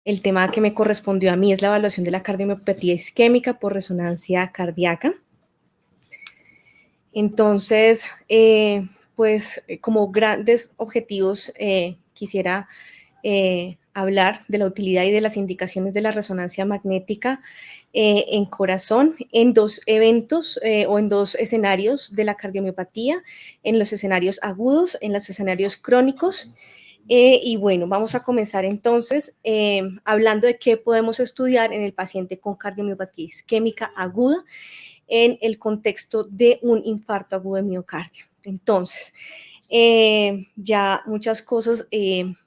El tema que me correspondió a mí es la evaluación de la cardiomiopatía isquémica por resonancia cardíaca. Entonces, como grandes objetivos, quisiera hablar de la utilidad y de las indicaciones de la resonancia magnética en corazón en dos eventos o en dos escenarios de la cardiomiopatía, en los escenarios agudos, en los escenarios crónicos. Y bueno, vamos a comenzar entonces hablando de qué podemos estudiar en el paciente con cardiomiopatía isquémica aguda en el contexto de un infarto agudo de miocardio. Entonces, ya muchas cosas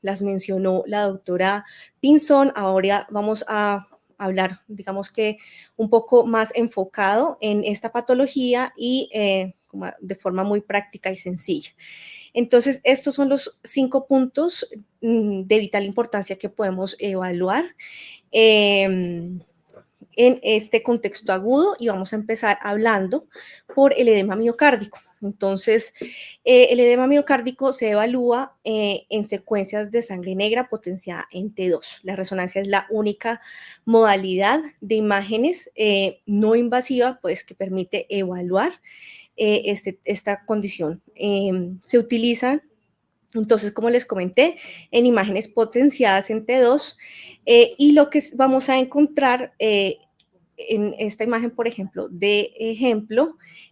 las mencionó la doctora Pinzón. Ahora vamos a hablar, digamos que un poco más enfocado en esta patología y de forma muy práctica y sencilla. Entonces, estos son los 5 puntos de vital importancia que podemos evaluar en este contexto agudo y vamos a empezar hablando por el edema miocárdico. Entonces, el edema miocárdico se evalúa en secuencias de sangre negra potenciada en T2. La resonancia es la única modalidad de imágenes no invasiva pues, que permite evaluar esta condición. Se utilizan, entonces, como les comenté, en imágenes potenciadas en T2 y lo que vamos a encontrar en esta imagen, por ejemplo,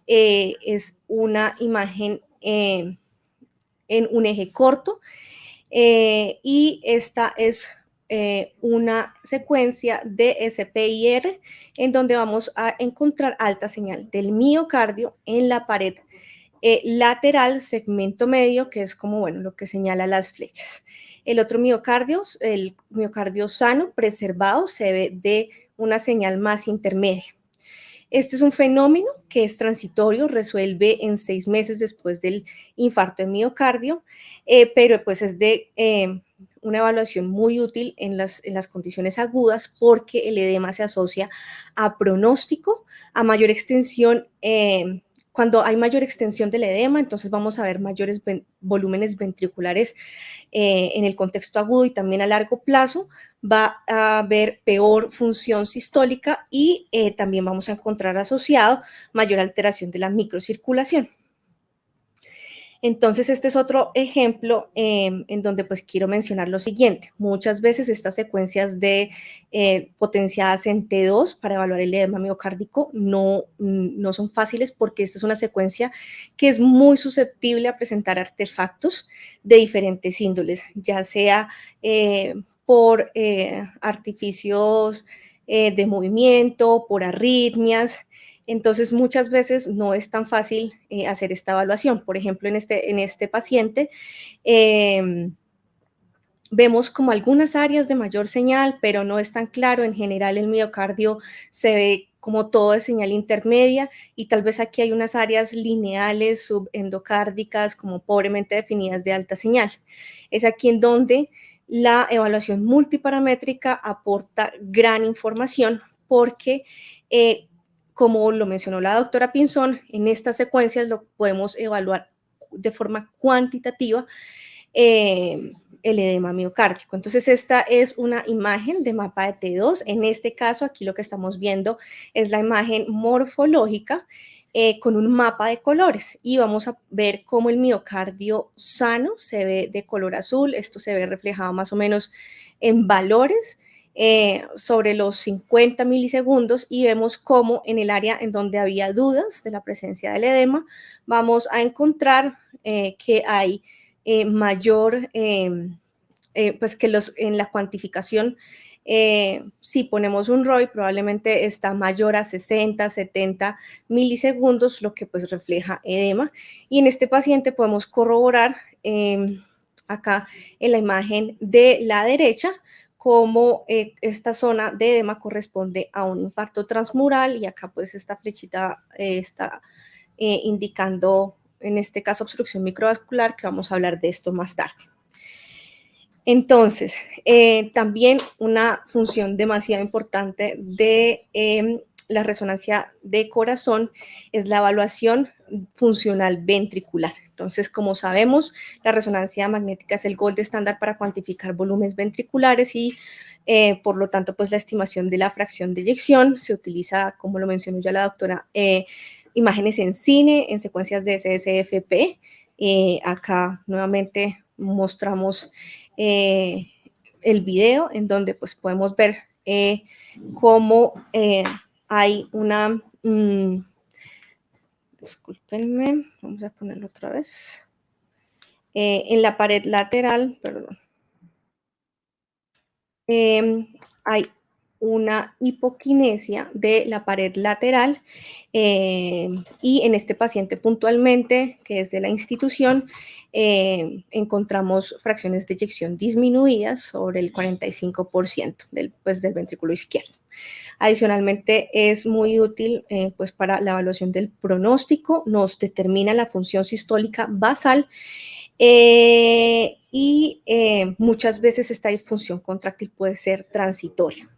es una imagen en un eje corto y esta es una secuencia de SPIR en donde vamos a encontrar alta señal del miocardio en la pared lateral, segmento medio, que es como, bueno, lo que señala las flechas. El otro miocardio, el miocardio sano, preservado, se ve de una señal más intermedia. Este es un fenómeno que es transitorio, resuelve en 6 meses después del infarto de miocardio, pero pues es de una evaluación muy útil en las condiciones agudas porque el edema se asocia a pronóstico, a mayor extensión. Cuando hay mayor extensión del edema, entonces vamos a ver mayores volúmenes ventriculares en el contexto agudo y también a largo plazo, va a haber peor función sistólica y también vamos a encontrar asociado mayor alteración de la microcirculación. Entonces, este es otro ejemplo en donde pues quiero mencionar lo siguiente. Muchas veces estas secuencias de potenciadas en T2 para evaluar el edema miocárdico no son fáciles porque esta es una secuencia que es muy susceptible a presentar artefactos de diferentes índoles, ya sea por artificios de movimiento, por arritmias. Entonces, muchas veces no es tan fácil hacer esta evaluación. Por ejemplo, en este paciente, vemos como algunas áreas de mayor señal, pero no es tan claro. En general, el miocardio se ve como todo de señal intermedia y tal vez aquí hay unas áreas lineales subendocárdicas como pobremente definidas de alta señal. Es aquí en donde la evaluación multiparamétrica aporta gran información porque como lo mencionó la doctora Pinzón, en estas secuencias lo podemos evaluar de forma cuantitativa el edema miocárdico. Entonces, esta es una imagen de mapa de T2. En este caso, aquí lo que estamos viendo es la imagen morfológica con un mapa de colores y vamos a ver cómo el miocardio sano se ve de color azul. Esto se ve reflejado más o menos en valores sobre los 50 milisegundos y vemos cómo en el área en donde había dudas de la presencia del edema, vamos a encontrar que hay mayor, pues que en la cuantificación, si ponemos un ROI, probablemente está mayor a 60, 70 milisegundos, lo que pues refleja edema. Y en este paciente podemos corroborar acá en la imagen de la derecha, cómo esta zona de edema corresponde a un infarto transmural y acá pues esta flechita está indicando en este caso obstrucción microvascular, que vamos a hablar de esto más tarde. Entonces, también una función demasiado importante de la resonancia de corazón es la evaluación funcional ventricular. Entonces, como sabemos, la resonancia magnética es el gold estándar para cuantificar volúmenes ventriculares y por lo tanto, pues la estimación de la fracción de eyección se utiliza, como lo mencionó ya la doctora, imágenes en cine, en secuencias de SSFP. Acá nuevamente mostramos el video en donde pues podemos ver cómo hay una... discúlpenme, vamos a ponerlo otra vez. En la pared lateral, perdón, hay una hipoquinesia de la pared lateral y en este paciente puntualmente, que es de la institución, encontramos fracciones de eyección disminuidas sobre el 45% del ventrículo izquierdo. Adicionalmente, es muy útil pues para la evaluación del pronóstico, nos determina la función sistólica basal y muchas veces esta disfunción contráctil puede ser transitoria.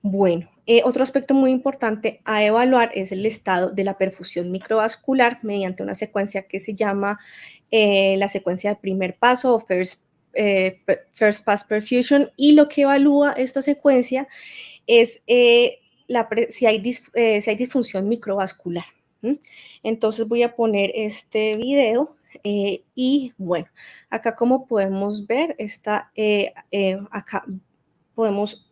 Bueno, otro aspecto muy importante a evaluar es el estado de la perfusión microvascular mediante una secuencia que se llama la secuencia de primer paso o first pass perfusion, y lo que evalúa esta secuencia es si hay disfunción microvascular. Entonces voy a poner este video y bueno, acá como podemos ver, acá podemos...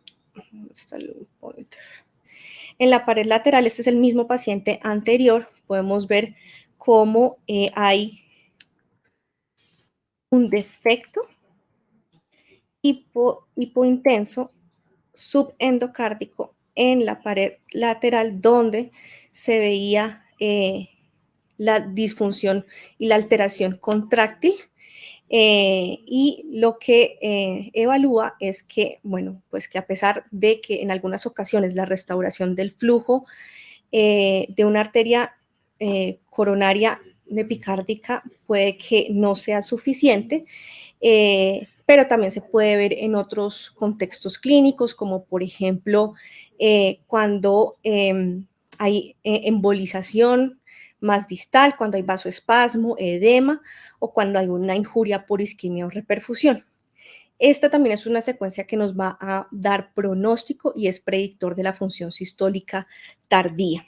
En la pared lateral, este es el mismo paciente anterior, podemos ver cómo hay un defecto hipointenso subendocárdico en la pared lateral donde se veía la disfunción y la alteración contráctil. Y lo que evalúa es que, bueno, pues que a pesar de que en algunas ocasiones la restauración del flujo de una arteria coronaria epicárdica puede que no sea suficiente, pero también se puede ver en otros contextos clínicos, como por ejemplo cuando hay embolización más distal, cuando hay vasoespasmo, edema o cuando hay una injuria por isquemia o reperfusión. Esta también es una secuencia que nos va a dar pronóstico y es predictor de la función sistólica tardía.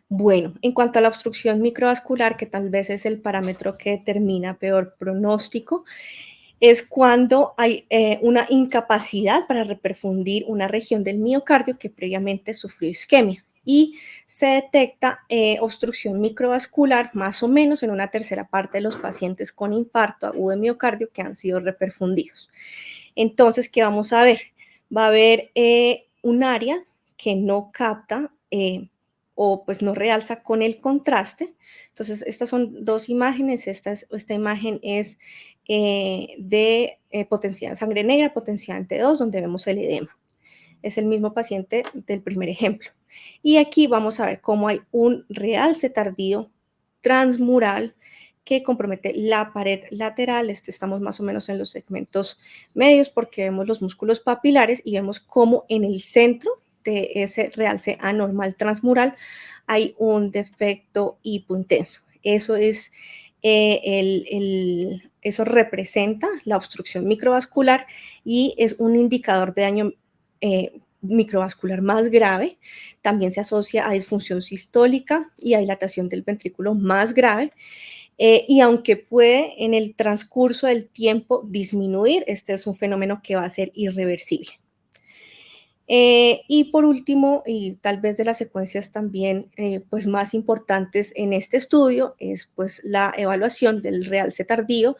Bueno, en cuanto a la obstrucción microvascular, que tal vez es el parámetro que determina peor pronóstico, es cuando hay una incapacidad para reperfundir una región del miocardio que previamente sufrió isquemia y se detecta obstrucción microvascular más o menos en una tercera parte de los pacientes con infarto agudo de miocardio que han sido reperfundidos. Entonces, ¿qué vamos a ver? Va a haber un área que no capta o pues no realza con el contraste. Entonces, estas son dos imágenes. Esta imagen es de sangre negra potenciada en T2, donde vemos el edema. Es el mismo paciente del primer ejemplo. Y aquí vamos a ver cómo hay un realce tardío transmural que compromete la pared lateral. Estamos más o menos en los segmentos medios porque vemos los músculos papilares y vemos cómo en el centro de ese realce anormal transmural hay un defecto hipointenso. Eso representa la obstrucción microvascular y es un indicador de daño microvascular más grave. También se asocia a disfunción sistólica y a dilatación del ventrículo más grave. Y aunque puede en el transcurso del tiempo disminuir, este es un fenómeno que va a ser irreversible. Y por último, y tal vez de las secuencias también pues más importantes en este estudio, es pues la evaluación del realce tardío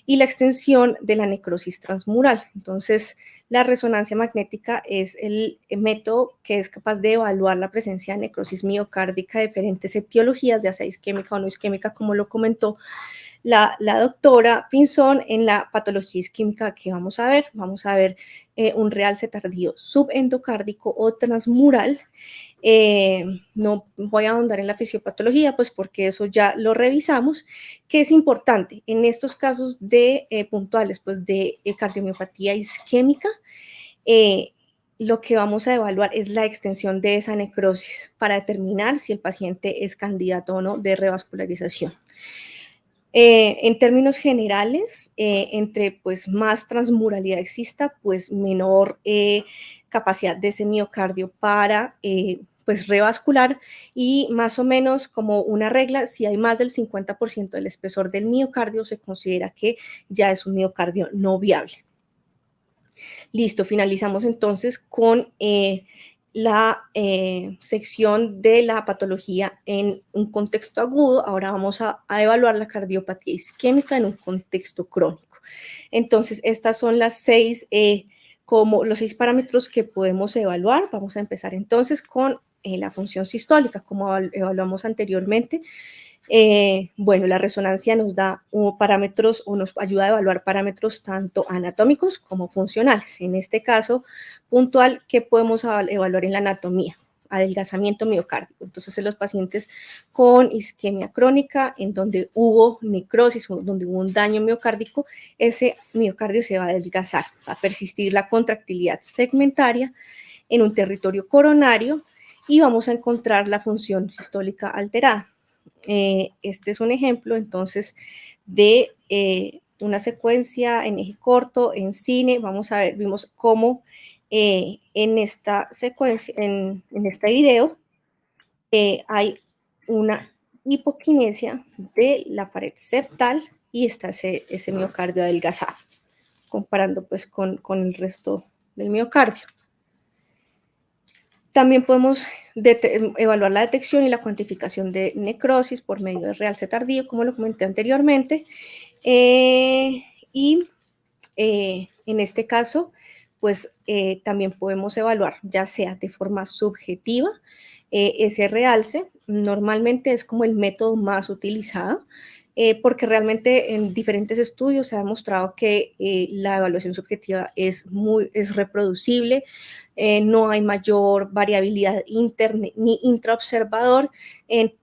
y la extensión de la necrosis transmural. Entonces, la resonancia magnética es el método que es capaz de evaluar la presencia de necrosis miocárdica de diferentes etiologías, ya sea isquémica o no isquémica, como lo comentó la doctora Pinzón. En la patología isquémica que vamos a ver un realce tardío subendocárdico o transmural. No voy a ahondar en la fisiopatología, pues porque eso ya lo revisamos, que es importante en estos casos de puntuales, pues de cardiomiopatía isquémica. lo que vamos a evaluar es la extensión de esa necrosis para determinar si el paciente es candidato o no de revascularización. En términos generales, entre pues más transmuralidad exista, pues menor capacidad de ese miocardio para pues revascular, y más o menos como una regla, si hay más del 50% del espesor del miocardio, se considera que ya es un miocardio no viable. Listo, finalizamos entonces con la sección de la patología en un contexto agudo. Ahora vamos a evaluar la cardiopatía isquémica en un contexto crónico. Entonces, estas son las los 6 parámetros que podemos evaluar. Vamos a empezar entonces con la función sistólica, como evaluamos anteriormente. Bueno, la resonancia nos da parámetros o nos ayuda a evaluar parámetros tanto anatómicos como funcionales. En este caso puntual, ¿qué podemos evaluar en la anatomía? Adelgazamiento miocárdico. Entonces, en los pacientes con isquemia crónica, en donde hubo necrosis, donde hubo un daño miocárdico, ese miocardio se va a adelgazar, va a persistir la contractilidad segmentaria en un territorio coronario y vamos a encontrar la función sistólica alterada. Este es un ejemplo entonces de una secuencia en eje corto, en cine. Vamos a ver, vimos cómo en esta secuencia, en este video, hay una hipoquinesia de la pared septal y está ese miocardio adelgazado, comparando pues con el resto del miocardio. También podemos evaluar la detección y la cuantificación de necrosis por medio de realce tardío, como lo comenté anteriormente. En este caso, pues también podemos evaluar, ya sea de forma subjetiva, ese realce. Normalmente es como el método más utilizado, porque realmente en diferentes estudios se ha demostrado que la evaluación subjetiva es reproducible, no hay mayor variabilidad ni intraobservador en,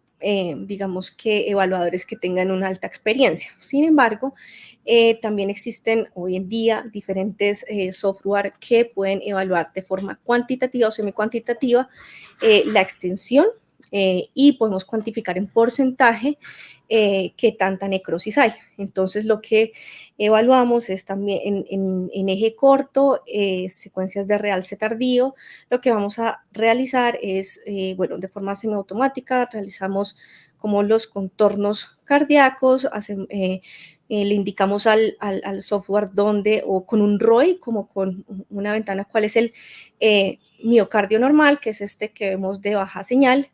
digamos que evaluadores que tengan una alta experiencia. Sin embargo, también existen hoy en día diferentes software que pueden evaluar de forma cuantitativa o semicuantitativa la extensión, y podemos cuantificar en porcentaje qué tanta necrosis hay. Entonces, lo que evaluamos es también en eje corto, secuencias de realce tardío. Lo que vamos a realizar es, bueno, de forma semiautomática, realizamos como los contornos cardíacos, le indicamos al software dónde, o con un ROI, como con una ventana, cuál es el miocardio normal, que es este que vemos de baja señal,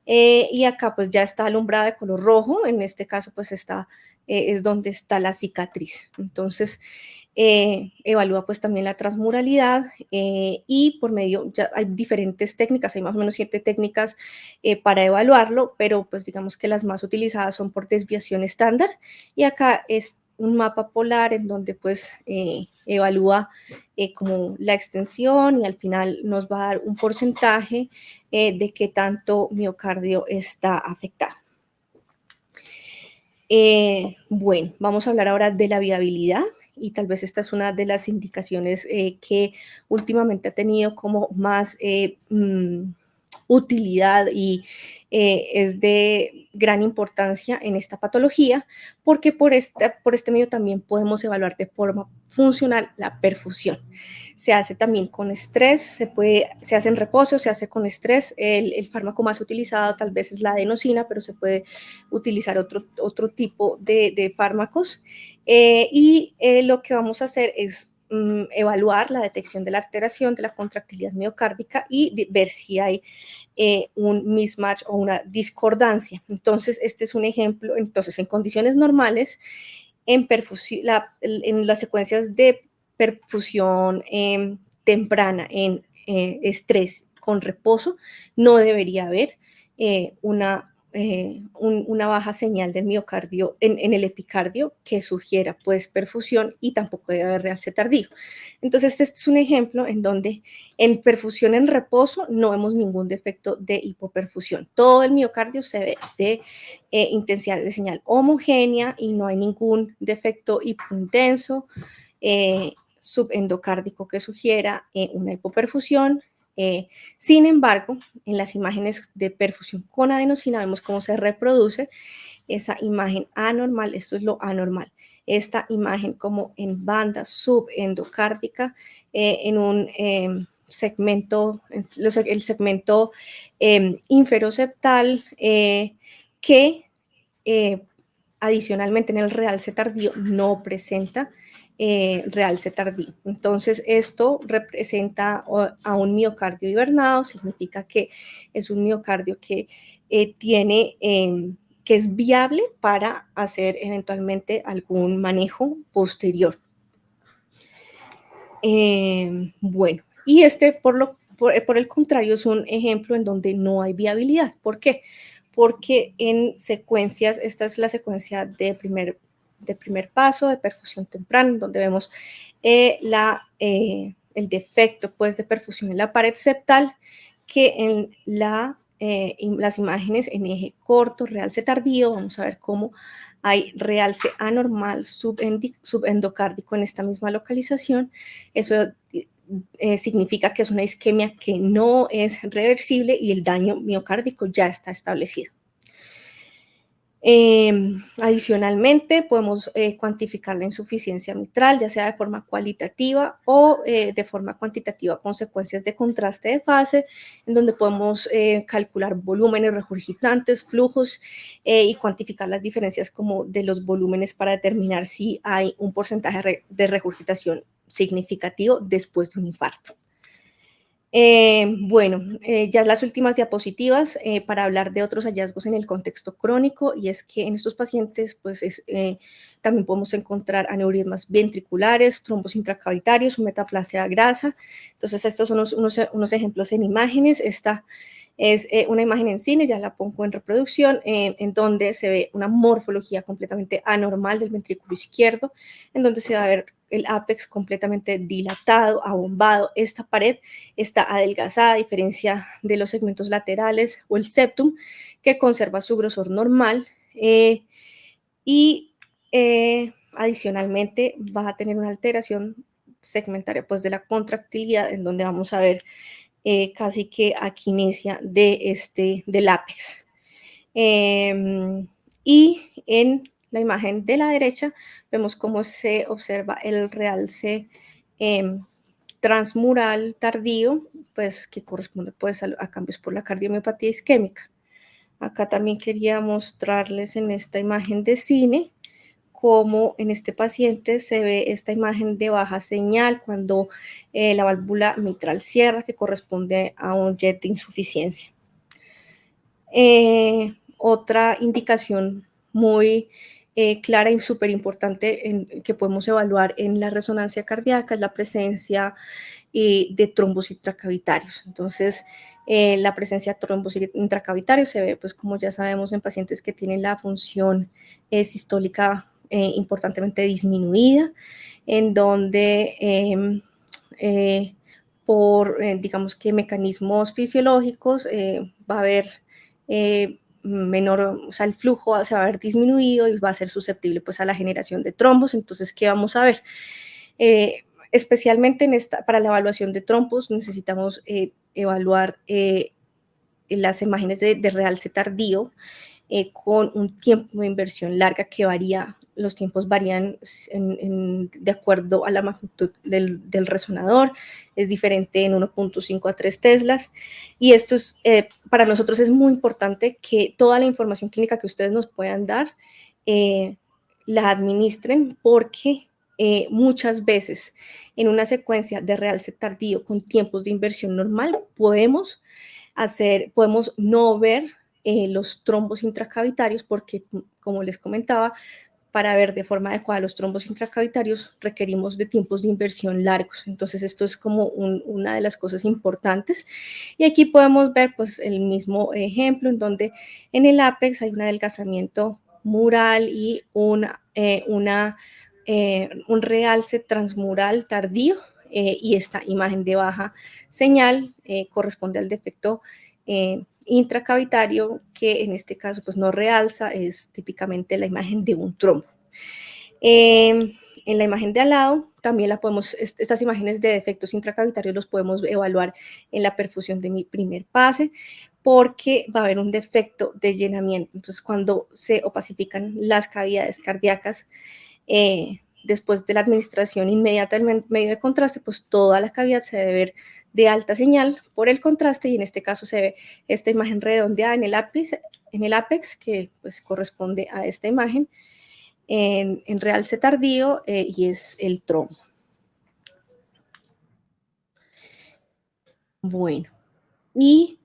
y acá pues ya está alumbrada de color rojo. En este caso pues es donde está la cicatriz. Entonces evalúa pues también la transmuralidad, y por medio, ya hay diferentes técnicas, hay más o menos 7 técnicas para evaluarlo, pero pues digamos que las más utilizadas son por desviación estándar, y acá es un mapa polar en donde pues evalúa como la extensión, y al final nos va a dar un porcentaje de qué tanto miocardio está afectado. Bueno, vamos a hablar ahora de la viabilidad, y tal vez esta es una de las indicaciones que últimamente ha tenido como más utilidad, y es de gran importancia en esta patología, porque por este medio también podemos evaluar de forma funcional la perfusión. Se hace también con estrés, se hace en reposo, se hace con estrés. El fármaco más utilizado tal vez es la adenosina, pero se puede utilizar otro tipo de fármacos. Lo que vamos a hacer es evaluar la detección de la alteración de la contractilidad miocárdica y ver si hay un mismatch o una discordancia. Entonces, este es un ejemplo. Entonces, en condiciones normales, en las secuencias de perfusión temprana en estrés con reposo, no debería haber una baja señal del miocardio en el epicardio que sugiera pues perfusión, y tampoco debe haber realce tardío. Entonces, este es un ejemplo en donde en perfusión en reposo no vemos ningún defecto de hipoperfusión. Todo el miocardio se ve de intensidad de señal homogénea y no hay ningún defecto hipointenso. subendocárdico que sugiera una hipoperfusión. Sin embargo, en las imágenes de perfusión con adenosina vemos cómo se reproduce esa imagen anormal. Esto es lo anormal. Esta imagen como en banda subendocárdica, en un segmento, el segmento inferoseptal, que adicionalmente en el realce tardío no presenta realce tardío. Entonces, esto representa a un miocardio hibernado, significa que es un miocardio que tiene, que es viable para hacer eventualmente algún manejo posterior. Bueno, y este por el contrario es un ejemplo en donde no hay viabilidad. ¿Por qué? Porque en secuencias, esta es la secuencia de primer paso de perfusión temprana, donde vemos el defecto pues, de perfusión en la pared septal, que en las imágenes en eje corto, realce tardío, vamos a ver cómo hay realce anormal subendocárdico en esta misma localización. Eso significa que es una isquemia que no es reversible y el daño miocárdico ya está establecido. Adicionalmente, podemos cuantificar la insuficiencia mitral, ya sea de forma cualitativa o de forma cuantitativa con secuencias de contraste de fase, en donde podemos calcular volúmenes regurgitantes, flujos y cuantificar las diferencias como de los volúmenes para determinar si hay un porcentaje de regurgitación significativo después de un infarto. Bueno, ya las últimas diapositivas para hablar de otros hallazgos en el contexto crónico, y es que en estos pacientes pues también podemos encontrar aneurismas ventriculares, trombos intracavitarios, metaplasia grasa. Entonces estos son unos ejemplos en imágenes. Esta es una imagen en cine, ya la pongo en reproducción, en donde se ve una morfología completamente anormal del ventrículo izquierdo, en donde se va a ver el ápex completamente dilatado, abombado. Esta pared está adelgazada, a diferencia de los segmentos laterales o el septum, que conserva su grosor normal, y adicionalmente va a tener una alteración segmentaria pues, de la contractilidad, en donde vamos a ver casi que aquinesia del ápex. Y en la imagen de la derecha vemos cómo se observa el realce transmural tardío, pues que corresponde pues a cambios por la cardiomiopatía isquémica. Acá también quería mostrarles en esta imagen de cine cómo en este paciente se ve esta imagen de baja señal cuando la válvula mitral cierra, que corresponde a un jet de insuficiencia. Otra indicación muy clara y súper importante que podemos evaluar en la resonancia cardíaca es la presencia de trombos intracavitarios. Entonces, la presencia de trombos intracavitarios se ve, pues como ya sabemos, en pacientes que tienen la función sistólica importantemente disminuida, en donde por, digamos que mecanismos fisiológicos, va a haber menor, o sea, el flujo se va a ver disminuido y va a ser susceptible pues a la generación de trombos. Entonces, ¿qué vamos a ver? Especialmente para la evaluación de trombos necesitamos evaluar las imágenes de realce tardío con un tiempo de inversión larga que varía. Los tiempos varían de acuerdo a la magnitud del resonador, es diferente en 1.5 a 3 teslas, y esto es, para nosotros es muy importante que toda la información clínica que ustedes nos puedan dar la administren, porque muchas veces en una secuencia de realce tardío con tiempos de inversión normal podemos no ver los trombos intracavitarios, porque, como les comentaba, para ver de forma adecuada los trombos intracavitarios requerimos de tiempos de inversión largos. Entonces, esto es como una de las cosas importantes. Y aquí podemos ver pues, el mismo ejemplo, en donde en el ápex hay un adelgazamiento mural y un realce transmural tardío, y esta imagen de baja señal corresponde al defecto intracavitario, que en este caso pues no realza, es típicamente la imagen de un trombo. En la imagen de al lado también estas imágenes de defectos intracavitarios los podemos evaluar en la perfusión de mi primer pase, porque va a haber un defecto de llenamiento. Entonces, cuando se opacifican las cavidades cardíacas, después de la administración inmediata del medio de contraste, pues toda la cavidad se debe ver de alta señal por el contraste, y en este caso se ve esta imagen redondeada en el ápex, que pues corresponde a esta imagen, en realce tardío, y es el trombo. Bueno, y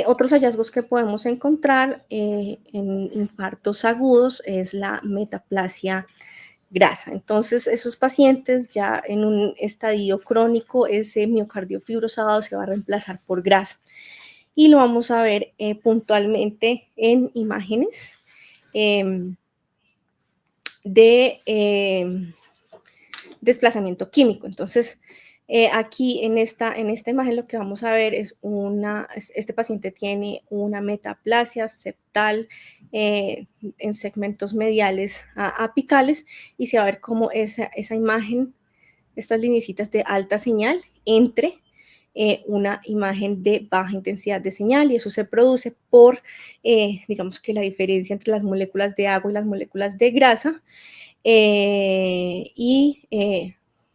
otros hallazgos que podemos encontrar en infartos agudos es la metaplasia grasa. Entonces, esos pacientes ya en un estadio crónico, ese miocardio fibrosado se va a reemplazar por grasa. Y lo vamos a ver puntualmente en imágenes em, de desplazamiento químico. Entonces, aquí en esta imagen lo que vamos a ver es este paciente tiene una metaplasia septal en segmentos mediales apicales, y se va a ver cómo esa imagen, estas lineecitas de alta señal entre una imagen de baja intensidad de señal, y eso se produce por, digamos que la diferencia entre las moléculas de agua y las moléculas de grasa, y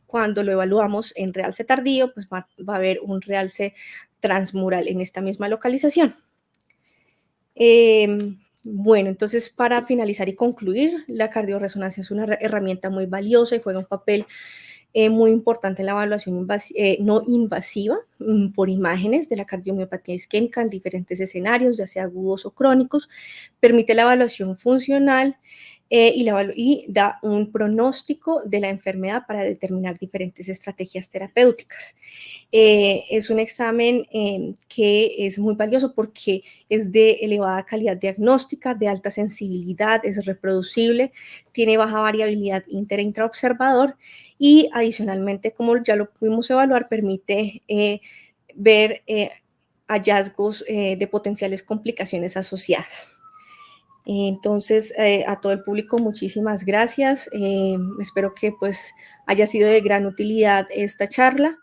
cuando lo evaluamos en realce tardío, pues va a haber un realce transmural en esta misma localización. Bueno, entonces para finalizar y concluir, la cardiorresonancia es una herramienta muy valiosa y juega un papel muy importante en la evaluación no invasiva por imágenes de la cardiomiopatía isquémica en diferentes escenarios, ya sea agudos o crónicos. Permite la evaluación funcional y da un pronóstico de la enfermedad para determinar diferentes estrategias terapéuticas. Es un examen que es muy valioso porque es de elevada calidad diagnóstica, de alta sensibilidad, es reproducible, tiene baja variabilidad inter e intraobservador, y adicionalmente, como ya lo pudimos evaluar, permite ver hallazgos de potenciales complicaciones asociadas. Entonces, a todo el público, muchísimas gracias. Espero que pues haya sido de gran utilidad esta charla.